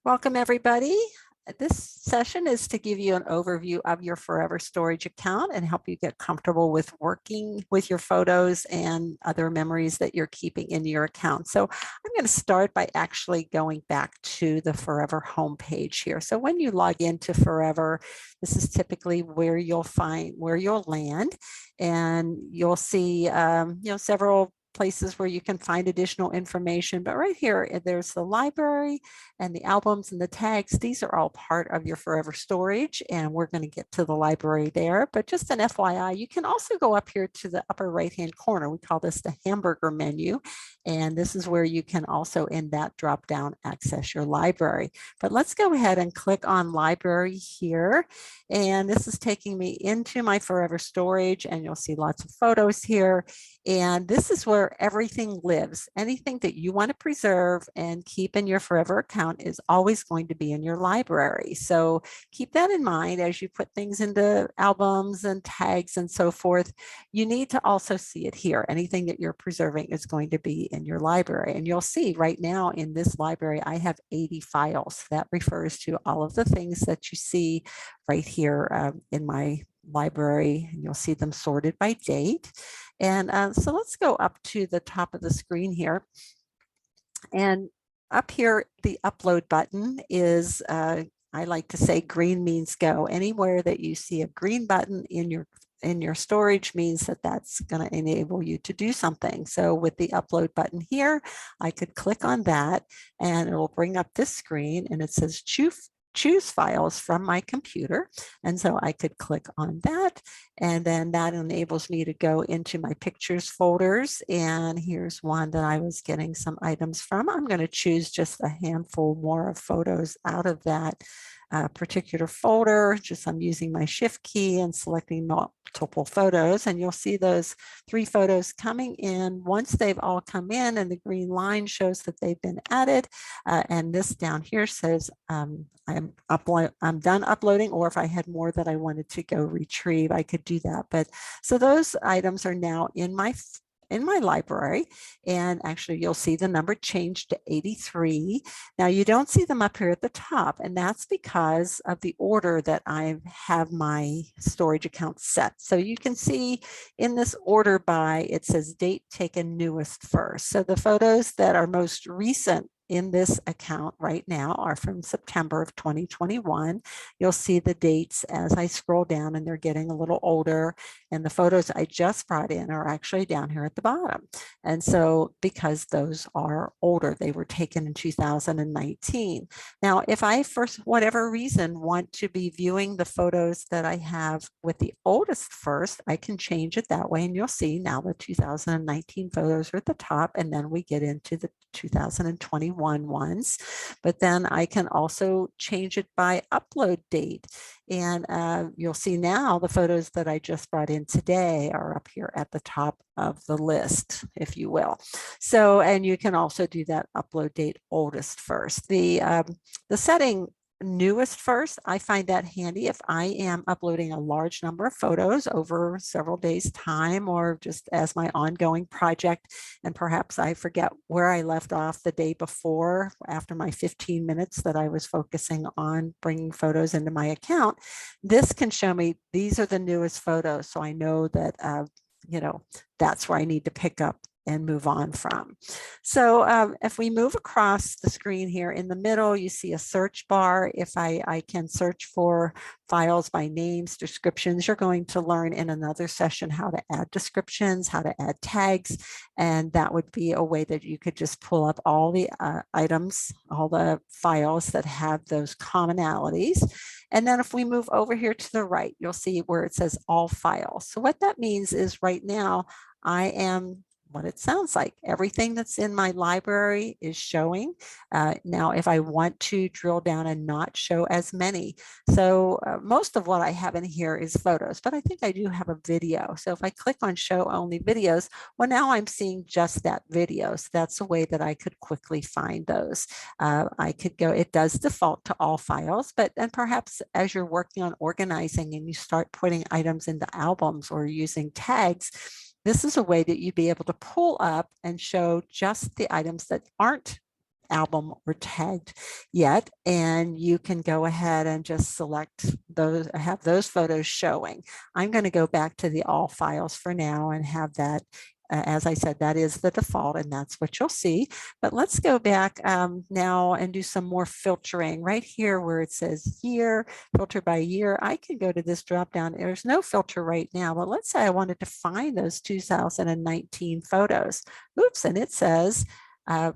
Welcome, everybody. This session is to give you an overview of your Forever Storage account and help you get comfortable with working with your photos and other memories that you're keeping in your account. So I'm going to start by actually going back to the Forever homepage here. So when you log into Forever, this is typically where you'll land, and you'll see several places where you can find additional information. But right here, there's the library and the albums and the tags. These are all part of your Forever storage, and we're going to get to the library there. But just an FYI, you can also go up here to the upper right-hand corner. We call this the hamburger menu. And this is where you can also, in that drop down, access your library. But let's go ahead and click on library here. And this is taking me into my Forever storage, and you'll see lots of photos here. And this is where everything lives. Anything that you want to preserve and keep in your Forever account is always going to be in your library. So keep that in mind as you put things into albums and tags and so forth. You need to also see it here. Anything that you're preserving is going to be in your library. And you'll see right now in this library, I have 80 files. That refers to all of the things that you see right here in my library, and you'll see them sorted by date. And so let's go up to the top of the screen here. And up here, the upload button is, I like to say, green means go. Anywhere that you see a green button in your storage means that that's going to enable you to do something. So with the upload button here, I could click on that and it will bring up this screen, and it says choose files from my computer. And so I could click on that, and then that enables me to go into my pictures folders. And here's one that I was getting some items from. I'm going to choose just a handful more of photos out of that particular folder. I'm using my shift key and selecting multiple photos, and you'll see those 3 photos coming in. Once they've all come in and the green line shows that they've been added, and this down here says I'm done uploading, or if I had more that I wanted to go retrieve, I could do that. But so those items are now in my library, and actually you'll see the number changed to 83. Now you don't see them up here at the top, and that's because of the order that I have my storage account set. So you can see in this order by, it says date taken newest first. So the photos that are most recent in this account right now are from September of 2021. You'll see the dates as I scroll down, and they're getting a little older. And the photos I just brought in are actually down here at the bottom. And so because those are older, they were taken in 2019. Now, if I, for whatever reason, want to be viewing the photos that I have with the oldest first, I can change it that way. And you'll see now the 2019 photos are at the top, and then we get into the 2021 ones. But then I can also change it by upload date. And you'll see now the photos that I just brought in today are up here at the top of the list, if you will. So, and you can also do that upload date oldest first. The setting newest first, I find that handy if I am uploading a large number of photos over several days' time, or just as my ongoing project, and perhaps I forget where I left off the day before after my 15 minutes that I was focusing on bringing photos into my account. This can show me these are the newest photos, so I know that that's where I need to pick up and move on from. So if we move across the screen here in the middle, you see a search bar. If I can search for files by names, descriptions, you're going to learn in another session how to add descriptions, how to add tags, and that would be a way that you could just pull up all the items, all the files that have those commonalities. And then if we move over here to the right, you'll see where it says all files. So what that means is right now I am what it sounds like. Everything that's in my library is showing. Now, if I want to drill down and not show as many, so most of what I have in here is photos, but I think I do have a video. So if I click on show only videos, well, now I'm seeing just that video. So that's a way that I could quickly find those. I could go, it does default to all files, but then perhaps as you're working on organizing and you start putting items into albums or using tags, this is a way that you'd be able to pull up and show just the items that aren't album or tagged yet, and you can go ahead and just select those, have those photos showing. I'm going to go back to the all files for now and have that. As I said, that is the default, and that's what you'll see. But let's go back now and do some more filtering. Right here where it says year, filter by year, I can go to this drop down. There's no filter right now, but let's say I wanted to find those 2019 photos. Oops, and it says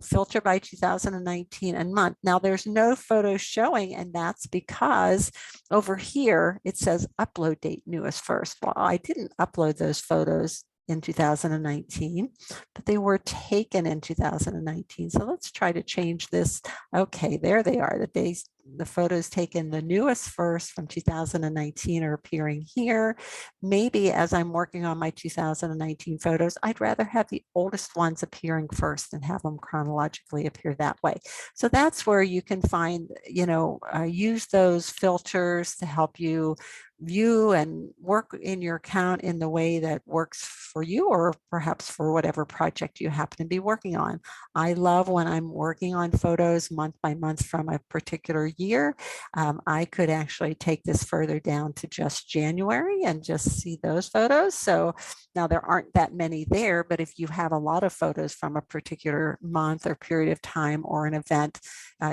filter by 2019 and month. Now there's no photos showing, and that's because over here it says upload date newest first. Well, I didn't upload those photos in 2019, but they were taken in 2019. So let's try to change this. Okay, there they are. The photos taken the newest first from 2019 are appearing here. Maybe as I'm working on my 2019 photos, I'd rather have the oldest ones appearing first and have them chronologically appear that way. So that's where you can find, use those filters to help you view and work in your account in the way that works for you, or perhaps for whatever project you happen to be working on. I love when I'm working on photos month by month from a particular year. I could actually take this further down to just January and just see those photos. So now there aren't that many there, but if you have a lot of photos from a particular month or period of time or an event,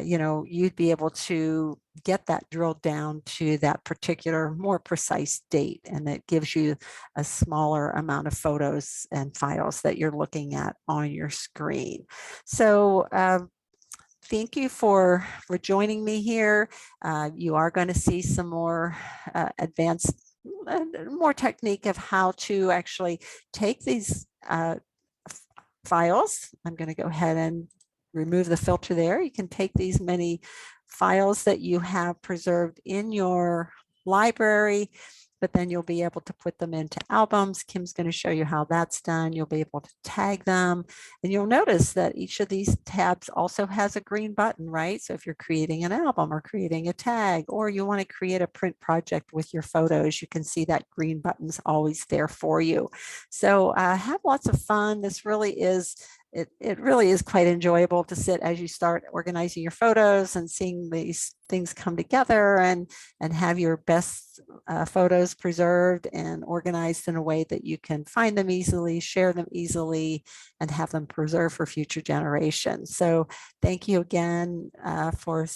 you'd be able to get that drilled down to that particular more precise date, and that gives you a smaller amount of photos and files that you're looking at on your screen. So thank you for joining me here. You are going to see some more advanced, more technique of how to actually take these files. I'm going to go ahead and remove the filter there. You can take these many files that you have preserved in your library, but then you'll be able to put them into albums. Kim's going to show you how that's done. You'll be able to tag them, and you'll notice that each of these tabs also has a green button, right? So if you're creating an album or creating a tag, or you want to create a print project with your photos, you can see that green button's always there for you. So have lots of fun. This really is it really is quite enjoyable to sit as you start organizing your photos and seeing these things come together and have your best photos preserved and organized in a way that you can find them easily, share them easily, and have them preserved for future generations. So thank you again for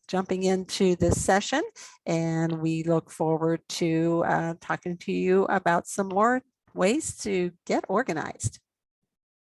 jumping into this session, and we look forward to talking to you about some more ways to get organized.